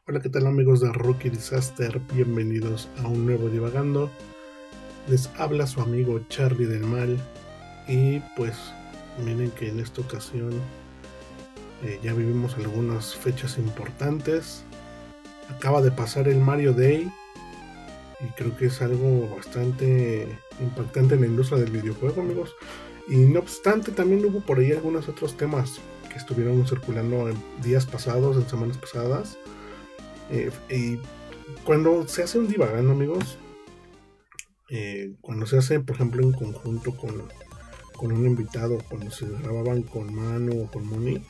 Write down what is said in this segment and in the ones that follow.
Hola, ¿qué tal amigos de Rookie Disaster? Bienvenidos a un nuevo Divagando. Les habla su amigo Charlie del Mal. Y pues miren que en esta ocasión ya vivimos algunas fechas importantes. Acaba de pasar el Mario Day y creo que es algo bastante impactante en la industria del videojuego, amigos. Y no obstante, también hubo por ahí algunos otros temas que estuvieron circulando en días pasados, en semanas pasadas. Y cuando se hace un divagando, amigos, cuando se hace, por ejemplo, en conjunto con un invitado, cuando se grababan con Manu o con Moni,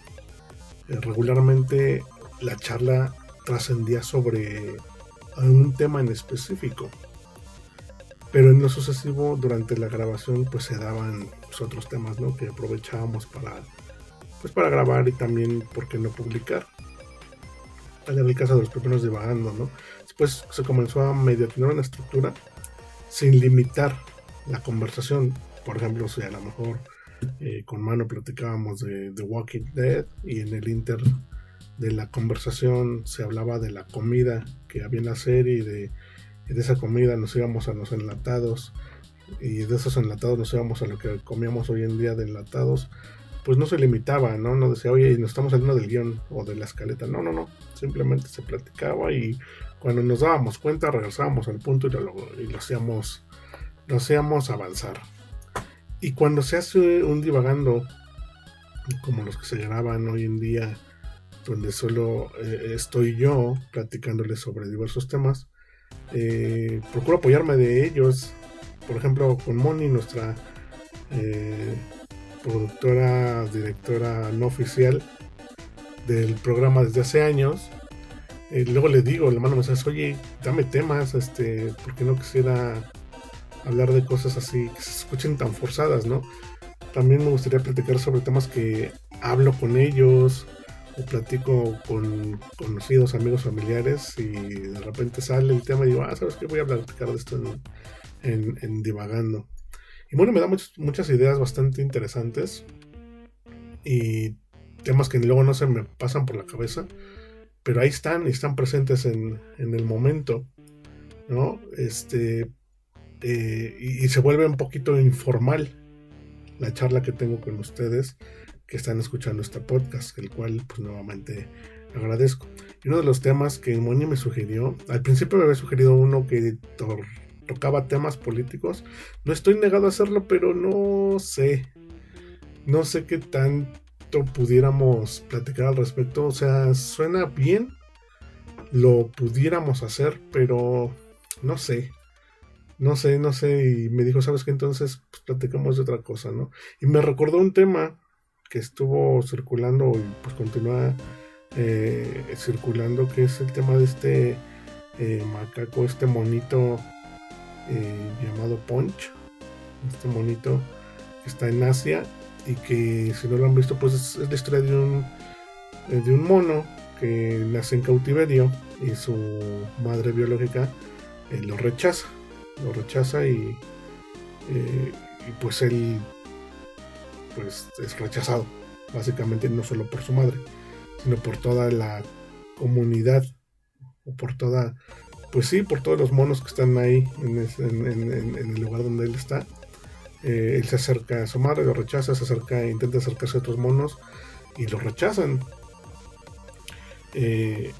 regularmente la charla trascendía sobre un tema en específico. Pero en lo sucesivo, durante la grabación, pues se daban pues, otros temas, ¿no? Que aprovechábamos para grabar y también, ¿por qué no publicar? Tal era el caso de los primeros divagando, ¿no? Después se comenzó a medio tener una estructura sin limitar la conversación. Por ejemplo, si a lo mejor con Mano platicábamos de The Walking Dead y en el inter de la conversación se hablaba de la comida que había en la serie y de esa comida nos íbamos a los enlatados y de esos enlatados nos íbamos a lo que comíamos hoy en día de enlatados, pues no se limitaba, ¿no? No decía, oye, nos estamos saliendo del guión o de la escaleta. No, no, no. Simplemente se platicaba y cuando nos dábamos cuenta regresábamos al punto y lo hacíamos avanzar. Y cuando se hace un divagando, como los que se graban hoy en día, donde solo estoy yo platicándoles sobre diversos temas, procuro apoyarme de ellos. Por ejemplo, con Moni, nuestra eh, productora, directora no oficial del programa desde hace años. Luego le digo, le mando mensajes, oye, dame temas, porque no quisiera hablar de cosas así que se escuchen tan forzadas, ¿no? También me gustaría platicar sobre temas que hablo con ellos o platico con conocidos, amigos, familiares y de repente sale el tema y digo, ¿sabes qué? Voy a platicar de esto en divagando. Y bueno, me da muchas ideas bastante interesantes y temas que luego no se me pasan por la cabeza, pero ahí están y están presentes en el momento, ¿no? Y se vuelve un poquito informal la charla que tengo con ustedes que están escuchando este podcast, el cual pues nuevamente agradezco. Y uno de los temas que Moni me sugirió, al principio me había sugerido uno que tocaba temas políticos. No estoy negado a hacerlo, pero no sé qué tanto pudiéramos platicar al respecto. O sea, suena bien, lo pudiéramos hacer, pero no sé. No sé, y me dijo, ¿sabes qué? Entonces, pues platicamos de otra cosa, ¿no? Y me recordó un tema que estuvo circulando y pues continúa circulando, que es el tema de este macaco, este monito llamado Punch, este monito que está en Asia y que si no lo han visto, pues es la historia de un mono que nace en cautiverio y su madre biológica lo rechaza y pues él pues es rechazado básicamente no solo por su madre sino por toda la comunidad o por toda pues sí por todos los monos que están ahí en el lugar donde él está. Él se acerca a su madre, lo rechaza, se acerca, intenta acercarse a otros monos y lo rechazan. Eh,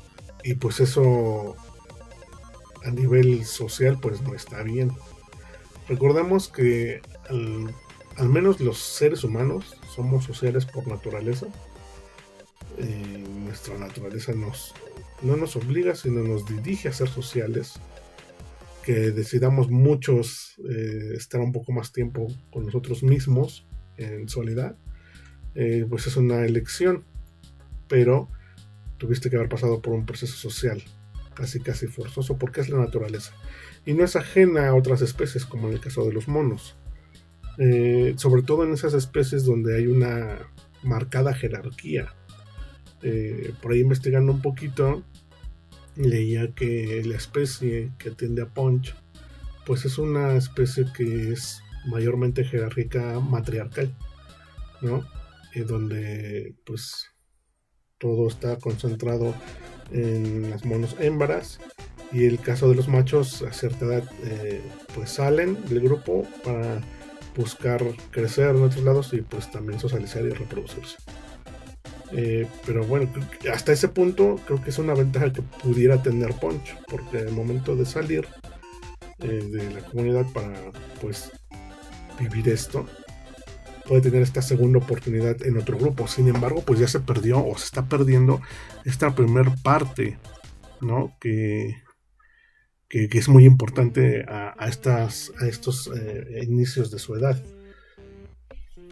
y pues eso a nivel social pues no está bien. Recordemos que al menos los seres humanos somos sociales por naturaleza. Nuestra naturaleza no nos obliga, sino nos dirige a ser sociales. Que decidamos muchos estar un poco más tiempo con nosotros mismos en soledad, pues es una elección, pero tuviste que haber pasado por un proceso social casi forzoso porque es la naturaleza y no es ajena a otras especies como en el caso de los monos, sobre todo en esas especies donde hay una marcada jerarquía. Por ahí investigando un poquito leía que la especie que atiende a Punch pues es una especie que es mayormente jerárquica matriarcal, ¿no? Donde pues todo está concentrado en las monos hembras, y el caso de los machos a cierta edad pues salen del grupo para buscar crecer en otros lados y pues también socializar y reproducirse. Pero bueno, hasta ese punto creo que es una ventaja que pudiera tener Punch, porque al momento de salir de la comunidad para pues vivir esto, puede tener esta segunda oportunidad en otro grupo. Sin embargo, pues ya se perdió o se está perdiendo esta primer parte, ¿no? Que es muy importante a estos inicios de su edad.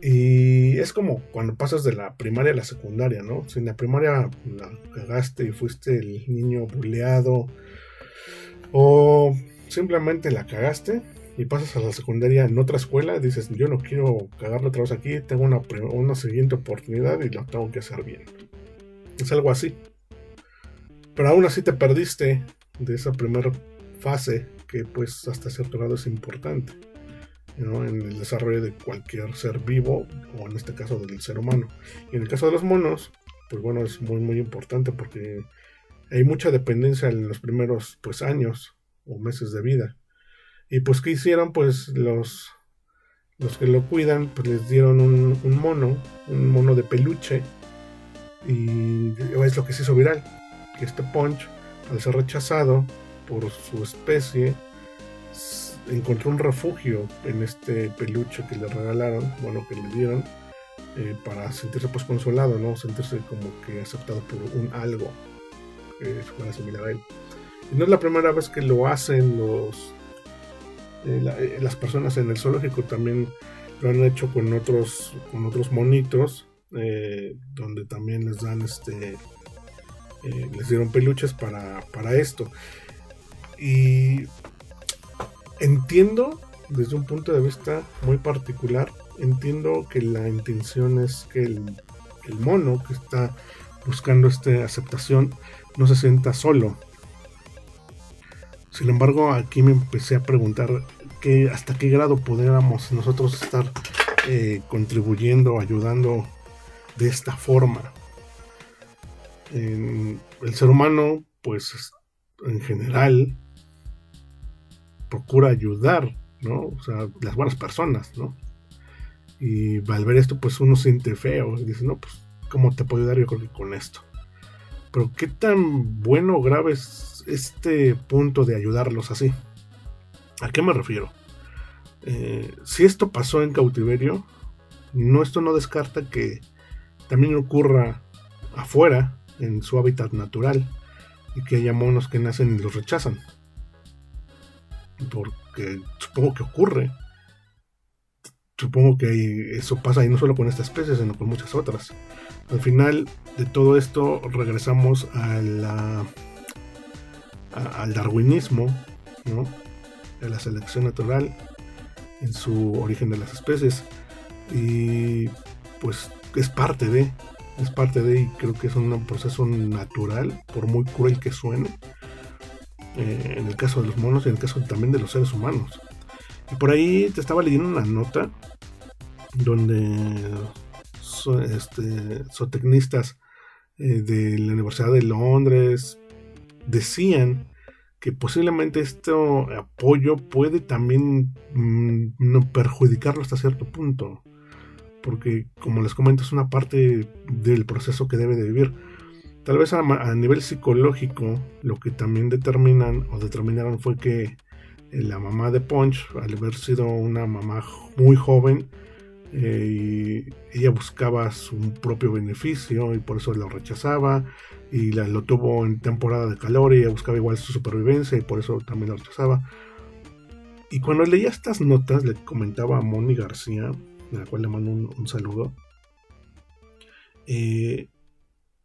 Y es como cuando pasas de la primaria a la secundaria, ¿no? Si en la primaria la cagaste y fuiste el niño buleado, o simplemente la cagaste y pasas a la secundaria en otra escuela, dices, yo no quiero cagarla otra vez aquí, tengo una siguiente oportunidad y lo tengo que hacer bien. Es algo así. Pero aún así te perdiste de esa primera fase que pues hasta cierto grado es importante, ¿no? En el desarrollo de cualquier ser vivo, o en este caso del ser humano. Y en el caso de los monos, pues bueno, es muy muy importante porque hay mucha dependencia en los primeros pues años o meses de vida. Y pues ¿qué hicieron? Pues los que lo cuidan pues les dieron un mono de peluche, y es lo que se hizo viral, que este Punch, al ser rechazado por su especie, encontró un refugio en este peluche que le regalaron, bueno, que le dieron, para sentirse pues consolado, ¿no? Sentirse como que aceptado por un algo que fuera similar a él. Y no es la primera vez que lo hacen las personas en el zoológico, también lo han hecho con otros monitos, donde también les dan les dieron peluches para esto. Y entiendo desde un punto de vista muy particular, entiendo que la intención es que el mono que está buscando esta aceptación no se sienta solo. Sin embargo, aquí me empecé a preguntar hasta qué grado pudiéramos nosotros estar contribuyendo, ayudando de esta forma. El ser humano, pues en general, procura ayudar, ¿no? O sea, las buenas personas, ¿no? Y al ver esto, pues uno siente feo y dice, no, pues, ¿cómo te puedo ayudar? Yo creo que con esto. Pero ¿qué tan bueno o grave es este punto de ayudarlos así? ¿A qué me refiero? Si esto pasó en cautiverio, esto no descarta que también ocurra afuera, en su hábitat natural, y que haya monos que nacen y los rechazan. Porque supongo que ocurre. Supongo que eso pasa, y no solo con esta especie, sino con muchas otras. Al final de todo esto regresamos al darwinismo, ¿no? A la selección natural en su origen de las especies, y pues es parte de, y creo que es un proceso natural, por muy cruel que suene, en el caso de los monos y en el caso también de los seres humanos. Y por ahí te estaba leyendo una nota donde zootecnistas de la Universidad de Londres decían que posiblemente este apoyo puede también perjudicarlo hasta cierto punto, porque como les comento, es una parte del proceso que debe de vivir. Tal vez a nivel psicológico, lo que también determinaron fue que la mamá de Punch, al haber sido una mamá muy joven, ella buscaba su propio beneficio y por eso lo rechazaba, y lo tuvo en temporada de calor y ella buscaba igual su supervivencia y por eso también lo rechazaba. Y cuando leía estas notas, le comentaba a Moni García, a la cual le mando un saludo,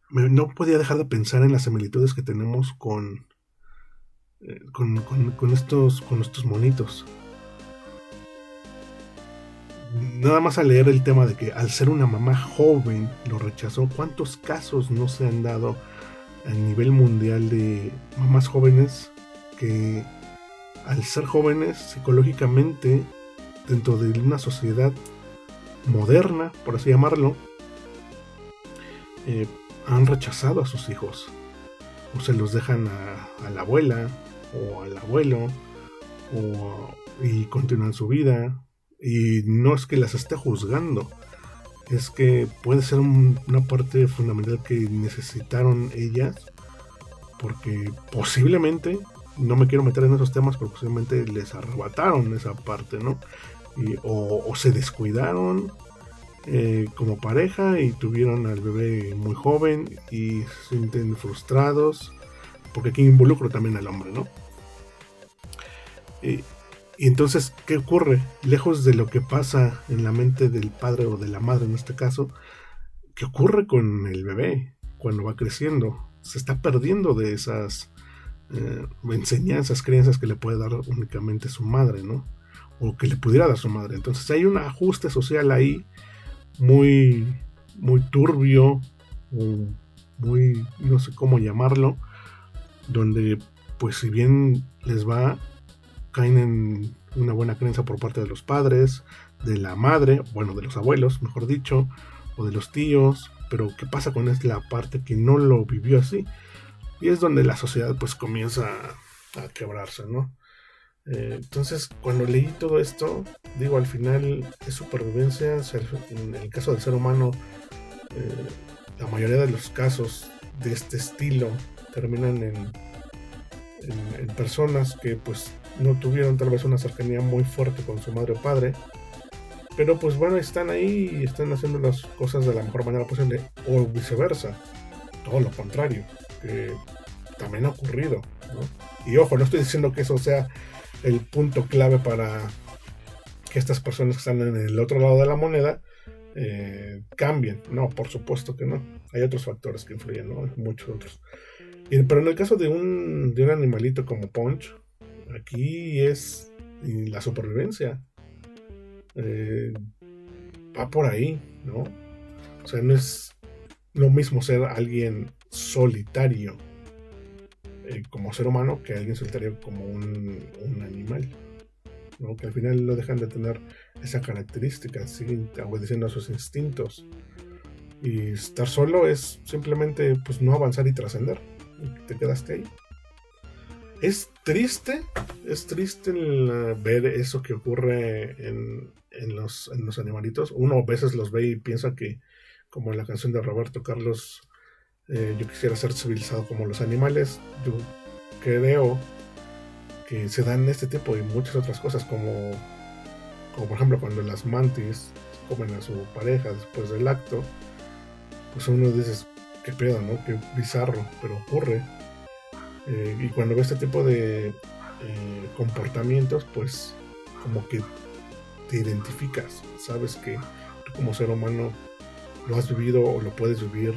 no podía dejar de pensar en las similitudes que tenemos con estos monitos. Nada más al leer el tema de que al ser una mamá joven lo rechazó, ¿cuántos casos no se han dado a nivel mundial de mamás jóvenes que al ser jóvenes psicológicamente dentro de una sociedad moderna, por así llamarlo, han rechazado a sus hijos? o se los dejan a la abuela o al abuelo y continúan su vida. Y no es que las esté juzgando, es que puede ser una parte fundamental que necesitaron ellas, porque posiblemente, no me quiero meter en esos temas, pero posiblemente les arrebataron esa parte, ¿no? O se descuidaron como pareja y tuvieron al bebé muy joven y se sienten frustrados, porque aquí involucro también al hombre, ¿no? Y entonces, ¿qué ocurre? Lejos de lo que pasa en la mente del padre o de la madre en este caso, ¿qué ocurre con el bebé cuando va creciendo? Se está perdiendo de esas enseñanzas, creencias que le puede dar únicamente su madre, ¿no? O que le pudiera dar su madre. Entonces hay un ajuste social ahí muy, muy turbio, muy, no sé cómo llamarlo, donde pues si bien les va, caen en una buena creencia por parte de los padres, de la madre, bueno, de los abuelos, mejor dicho, o de los tíos, pero ¿qué pasa con la parte que no lo vivió así? Y es donde la sociedad pues comienza a quebrarse, ¿no? Entonces, cuando leí todo esto, digo, al final es supervivencia. En el caso del ser humano, la mayoría de los casos de este estilo terminan en personas que pues no tuvieron tal vez una cercanía muy fuerte con su madre o padre, pero pues bueno, están ahí y están haciendo las cosas de la mejor manera posible, o viceversa, todo lo contrario, que también ha ocurrido, ¿no? Y ojo, no estoy diciendo que eso sea el punto clave para que estas personas que están en el otro lado de la moneda cambien. No, por supuesto que no. Hay otros factores que influyen, ¿no? Muchos otros. Pero en el caso de un animalito como Punch, aquí es la supervivencia. Va por ahí, ¿no? O sea, no es lo mismo ser alguien solitario como ser humano que alguien solitario como un animal, ¿no? Que al final no dejan de tener esa característica, siguen obedeciendo a sus instintos. Y estar solo es simplemente pues no avanzar y trascender. Te quedaste ahí. Es triste ver eso que ocurre en los animalitos. Uno a veces los ve y piensa que, como en la canción de Roberto Carlos, yo quisiera ser civilizado como los animales. Yo creo que se dan este tipo y muchas otras cosas, como por ejemplo cuando las mantis comen a su pareja después del acto, pues uno dice, qué pedo, ¿no? Qué bizarro, pero ocurre. Y cuando ves este tipo de comportamientos, pues como que te identificas, sabes que tú como ser humano lo has vivido o lo puedes vivir,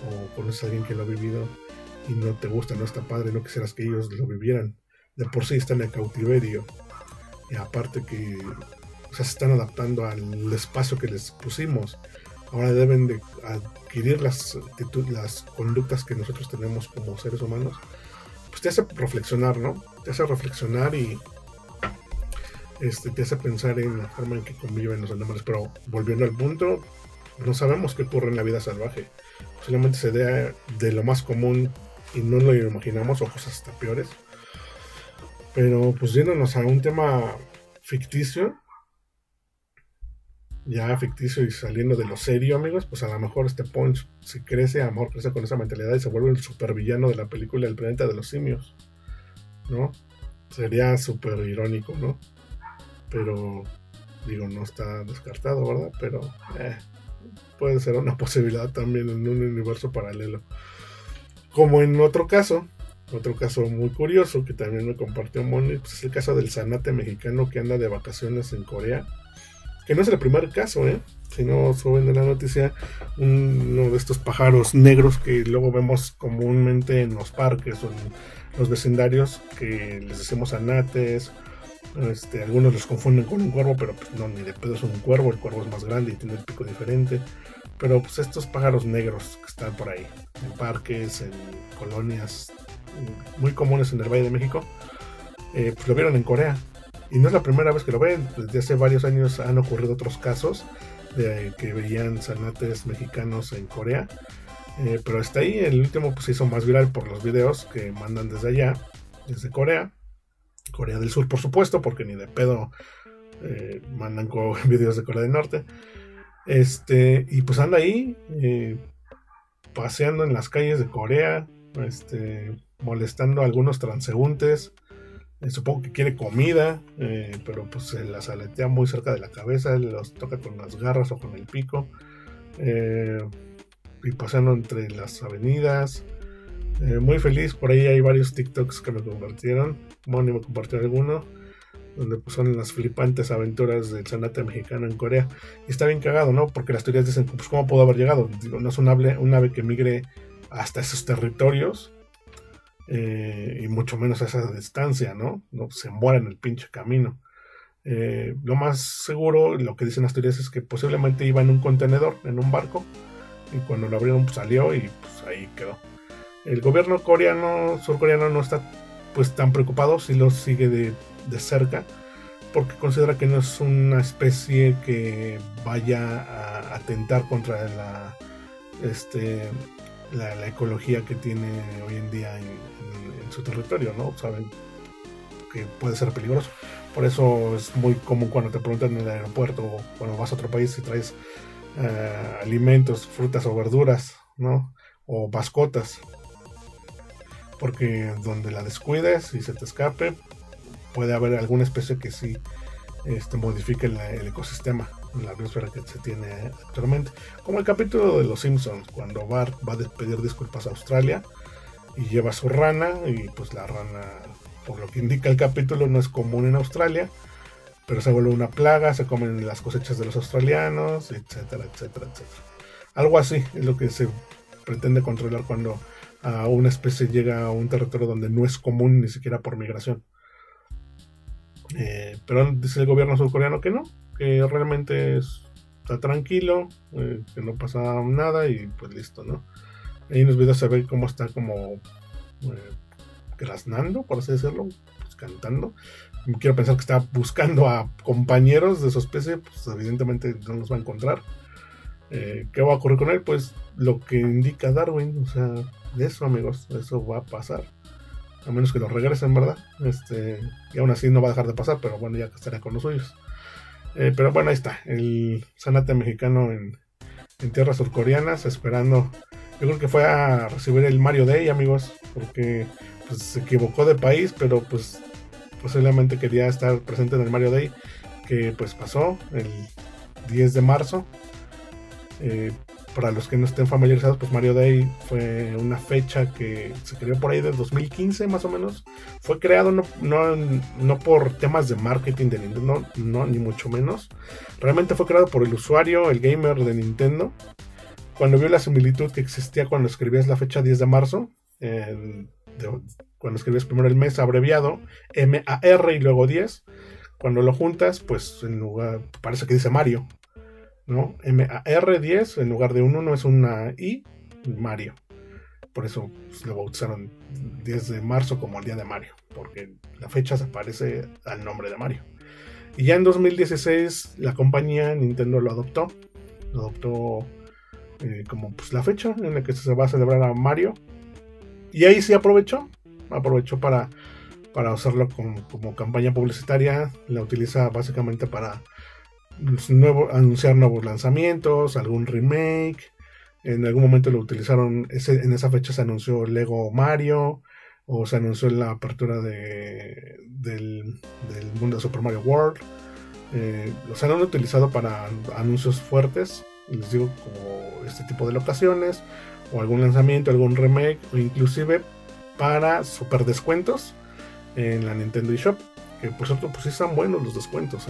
o conoces a alguien que lo ha vivido y no te gusta, no está padre, no quisieras que ellos lo vivieran. De por sí están en cautiverio, y aparte que se están adaptando al espacio que les pusimos. Ahora deben de adquirir las conductas que nosotros tenemos como seres humanos. Pues te hace reflexionar, ¿no? Te hace reflexionar y te hace pensar en la forma en que conviven los animales. Pero volviendo al punto, no sabemos qué ocurre en la vida salvaje. Posiblemente se dé de lo más común y no lo imaginamos, o cosas hasta peores. Pero pues yéndonos a un tema ficticio, ya ficticio y saliendo de lo serio, amigos, pues a lo mejor este Punch, si crece, a lo mejor crece con esa mentalidad y se vuelve el supervillano de la película El planeta de los simios, ¿no? Sería súper irónico, ¿no? Pero, digo, no está descartado, ¿verdad? Pero puede ser una posibilidad también en un universo paralelo. Como en otro caso muy curioso que también me compartió Moni, pues es el caso del zanate mexicano que anda de vacaciones en Corea. Que no es el primer caso, si no suben en la noticia, uno de estos pájaros negros que luego vemos comúnmente en los parques o en los vecindarios, que les decimos anates. Algunos los confunden con un cuervo, pero pues no, ni de pedo es un cuervo. El cuervo es más grande y tiene el pico diferente. Pero pues estos pájaros negros que están por ahí, en parques, en colonias muy comunes en el Valle de México, pues lo vieron en Corea. Y no es la primera vez que lo ven. Desde hace varios años han ocurrido otros casos de que veían zanates mexicanos en Corea. Pero está ahí. El último pues se hizo más viral por los videos que mandan desde allá, desde Corea del Sur, por supuesto, porque ni de pedo mandan videos de Corea del Norte. Y pues anda ahí paseando en las calles de Corea, molestando a algunos transeúntes. Supongo que quiere comida, pero pues se las aletea muy cerca de la cabeza, los toca con las garras o con el pico, y paseando entre las avenidas. Muy feliz. Por ahí hay varios TikToks que me compartieron. Moni me compartió alguno, donde pues son las flipantes aventuras del Zanate mexicano en Corea. Y está bien cagado, ¿no? Porque las teorías dicen, pues, ¿cómo pudo haber llegado? Digo, no es un ave que migre hasta esos territorios, y mucho menos a esa distancia, ¿no? No se muera en el pinche camino. Lo más seguro, lo que dicen las teorías, es que posiblemente iba en un contenedor, en un barco, y cuando lo abrieron pues salió y pues ahí quedó. El gobierno surcoreano no está pues tan preocupado, si lo sigue de cerca, porque considera que no es una especie que vaya a atentar contra la ecología que tiene hoy en día en su territorio, ¿no? Saben que puede ser peligroso. Por eso es muy común cuando te preguntan en el aeropuerto o cuando vas a otro país si traes alimentos, frutas o verduras, ¿no? O mascotas. Porque donde la descuides y se te escape, puede haber alguna especie que sí modifique el ecosistema, la biosfera que se tiene actualmente. Como el capítulo de Los Simpsons, cuando Bart va a pedir disculpas a Australia y lleva su rana, y pues la rana, por lo que indica el capítulo, no es común en Australia, pero se vuelve una plaga, se comen las cosechas de los australianos, etcétera, etcétera, etcétera. Algo así es lo que se pretende controlar cuando a una especie llega a un territorio donde no es común ni siquiera por migración. Pero dice el gobierno surcoreano que no, que realmente está tranquilo, que no pasa nada y pues listo, ¿no? Ahí en los videos se ve cómo está como graznando, por así decirlo, pues cantando. Quiero pensar que está buscando a compañeros de su especie, pues evidentemente no los va a encontrar. ¿Qué va a ocurrir con él? Pues lo que indica Darwin, o sea, eso, amigos, eso va a pasar. A menos que lo regresen, ¿verdad? Y aún así no va a dejar de pasar, pero bueno, ya que estará con los suyos. Pero bueno, ahí está, el Zanate mexicano en tierras surcoreanas, esperando. Yo creo que fue a recibir el Mario Day, amigos, porque pues, se equivocó de país, pero pues posiblemente quería estar presente en el Mario Day, que pues pasó el 10 de marzo. Para los que no estén familiarizados, pues Mario Day fue una fecha que se creó por ahí del 2015 más o menos. Fue creado no por temas de marketing de Nintendo, no, ni mucho menos. Realmente fue creado por el usuario, el gamer de Nintendo, cuando vio la similitud que existía cuando escribías la fecha 10 de marzo, cuando escribías primero el mes abreviado, MAR y luego 10. Cuando lo juntas, pues en lugar, parece que dice Mario, ¿no? MAR10, en lugar de un 1 es una I, Mario. Por eso pues, lo bautizaron 10 de marzo como el día de Mario, porque la fecha se parece al nombre de Mario. Y ya en 2016 la compañía Nintendo lo adoptó como pues, la fecha en la que se va a celebrar a Mario. Y ahí sí aprovechó para usarlo como campaña publicitaria. La utiliza básicamente para anunciar nuevos lanzamientos, algún remake. En algún momento lo utilizaron, en esa fecha se anunció Lego Mario, o se anunció la apertura del mundo de Super Mario World. Los han utilizado para anuncios fuertes, les digo, como este tipo de ocasiones, o algún lanzamiento, algún remake, o inclusive para super descuentos en la Nintendo eShop, que por cierto pues sí están buenos los descuentos,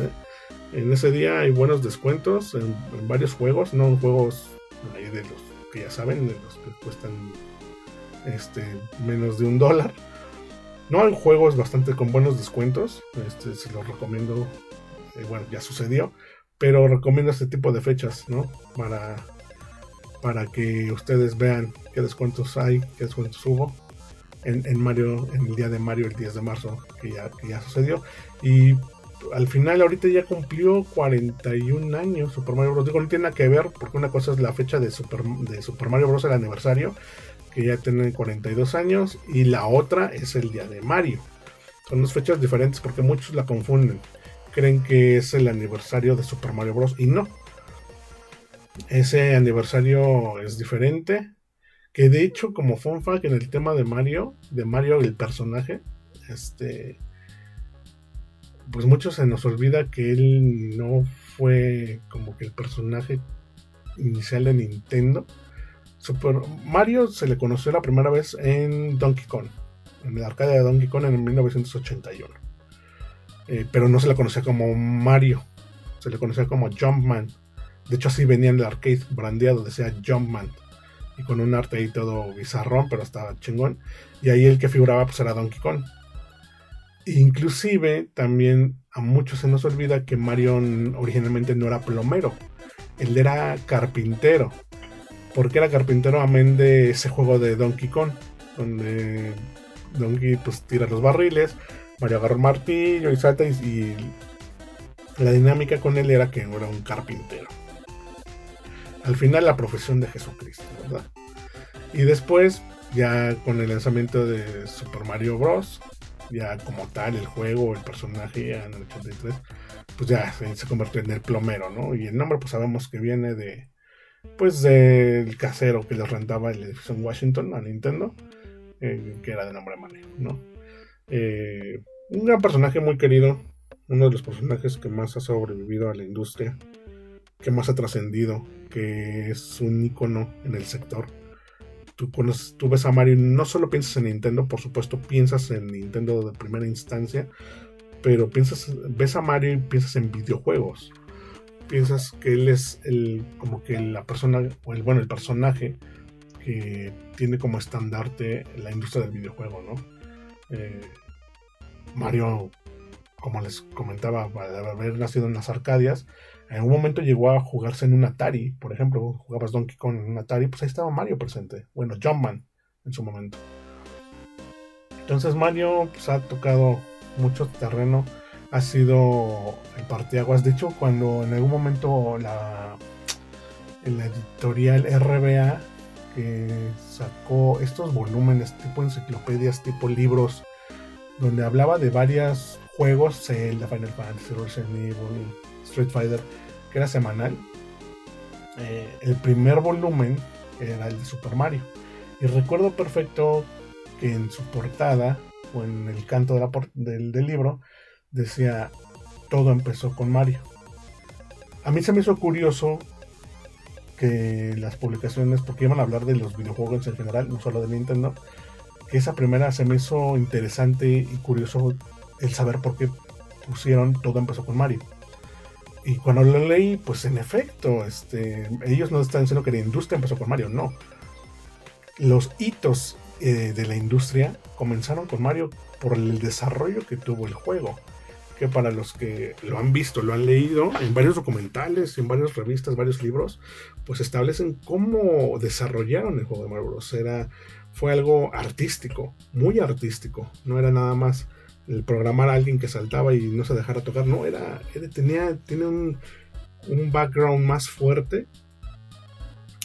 En ese día hay buenos descuentos en varios juegos, no en juegos ahí de los que ya saben, de los que cuestan menos de $1. No, hay juegos bastante con buenos descuentos, se los recomiendo. Bueno, ya sucedió, pero recomiendo este tipo de fechas, ¿no? Para que ustedes vean qué descuentos hay, qué descuentos hubo en Mario, en el día de Mario, el 10 de marzo, que ya sucedió. Y al final ahorita ya cumplió 41 años Super Mario Bros. Digo, no tiene nada que ver, porque una cosa es la fecha de Super Mario Bros. El aniversario, que ya tiene 42 años, y la otra es el día de Mario. Son dos fechas diferentes porque muchos la confunden. Creen que es el aniversario de Super Mario Bros. Y no. Ese aniversario es diferente. Que de hecho, como fun fact, en el tema de Mario el personaje, pues mucho se nos olvida que él no fue como que el personaje inicial de Nintendo. Super Mario se le conoció la primera vez en Donkey Kong, en el arcade de Donkey Kong en 1981. Pero no se le conocía como Mario, se le conocía como Jumpman. De hecho, así venía en el arcade brandeado, decía Jumpman, y con un arte ahí todo bizarrón, pero estaba chingón. Y ahí el que figuraba pues era Donkey Kong. Inclusive también a muchos se nos olvida que Mario originalmente no era plomero, él era carpintero. ¿Por qué era carpintero? Amén de ese juego de Donkey Kong, donde Donkey pues tira los barriles, Mario agarra un martillo y salta, y la dinámica con él era que era un carpintero. Al final la profesión de Jesucristo, ¿verdad? Y después, ya con el lanzamiento de Super Mario Bros., ya como tal el juego, el personaje ya en el 83, pues ya se convirtió en el plomero, ¿no? Y el nombre pues sabemos que viene de, pues del casero que les rentaba el edificio en Washington a Nintendo, que era de nombre Mario, ¿no? Un gran personaje muy querido, uno de los personajes que más ha sobrevivido a la industria, que más ha trascendido, que es un ícono en el sector. Tú ves a Mario y no solo piensas en Nintendo, por supuesto piensas en Nintendo de primera instancia, pero ves a Mario y piensas en videojuegos. Piensas que él es como que la persona, o el personaje que tiene como estandarte la industria del videojuego, ¿no? Mario, como les comentaba, al haber nacido en las Arcadias, en un momento llegó a jugarse en un Atari. Por ejemplo, jugabas Donkey Kong en un Atari, pues ahí estaba Mario presente. Bueno, Jumpman en su momento. Entonces Mario pues, ha tocado mucho terreno, ha sido el parteaguas. De hecho, cuando en algún momento la editorial RBA sacó estos volúmenes tipo enciclopedias, tipo libros, donde hablaba de varios juegos, Zelda, Final Fantasy, Resident Evil, Street Fighter, que era semanal. El primer volumen era el de Super Mario. Y recuerdo perfecto que en su portada, o en el canto del libro, decía, todo empezó con Mario. A mí se me hizo curioso que las publicaciones, porque iban a hablar de los videojuegos en general, no solo de Nintendo, que esa primera se me hizo interesante y curioso el saber por qué pusieron todo empezó con Mario. Y cuando lo leí, pues en efecto, ellos no están diciendo que la industria empezó con Mario, no. Los hitos de la industria comenzaron con Mario por el desarrollo que tuvo el juego. Que para los que lo han visto, lo han leído, en varios documentales, en varias revistas, varios libros, pues establecen cómo desarrollaron el juego de Mario Bros. Fue algo artístico, muy artístico. No era nada más el programar a alguien que saltaba y no se dejara tocar. No, tiene un background más fuerte.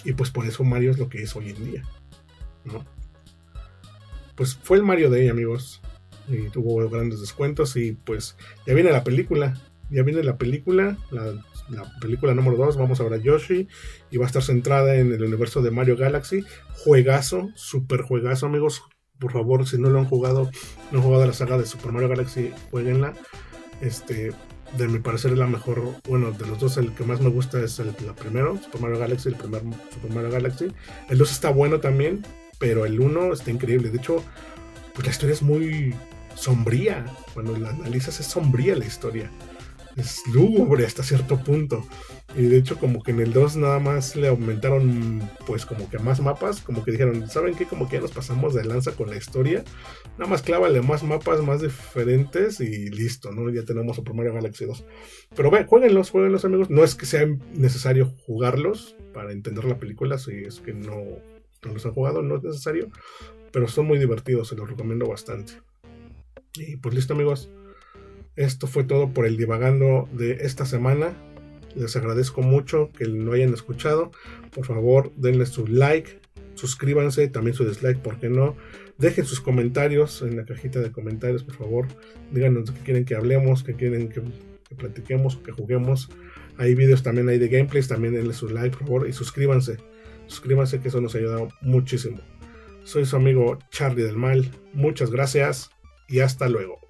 Y pues por eso Mario es lo que es hoy en día, ¿no? Pues fue el Mario Day, amigos. Y tuvo grandes descuentos. Y pues ya viene la película. La película número 2. Vamos a ver a Yoshi. Y va a estar centrada en el universo de Mario Galaxy. Juegazo, super juegazo, amigos. Por favor, si no lo han jugado, no han jugado la saga de Super Mario Galaxy, jueguenla. De mi parecer es la mejor. Bueno, de los dos, el que más me gusta es el primero, Super Mario Galaxy, el primer Super Mario Galaxy. El 2 está bueno también, pero el 1 está increíble. De hecho, pues la historia es muy sombría. Cuando la analizas, es sombría la historia. Es lúgubre hasta cierto punto. Y de hecho, como que en el 2 nada más le aumentaron, pues como que más mapas. Como que dijeron, ¿saben qué? Como que ya nos pasamos de lanza con la historia. Nada más clávale más mapas, más diferentes y listo, ¿no? Ya tenemos Super Mario Galaxy 2. Pero jueguenlos, amigos. No es que sea necesario jugarlos para entender la película. Si es que no los han jugado, no es necesario. Pero son muy divertidos, se los recomiendo bastante. Y pues listo, amigos. Esto fue todo por el divagando de esta semana. Les agradezco mucho que lo hayan escuchado. Por favor, denle su like, suscríbanse, también su dislike, ¿por qué no? Dejen sus comentarios en la cajita de comentarios, por favor. Díganos de qué quieren que hablemos, qué quieren que platiquemos, que juguemos. Hay videos también ahí de gameplays, también denle su like, por favor, y suscríbanse. Suscríbanse, que eso nos ayuda muchísimo. Soy su amigo Charlie del Mal. Muchas gracias y hasta luego.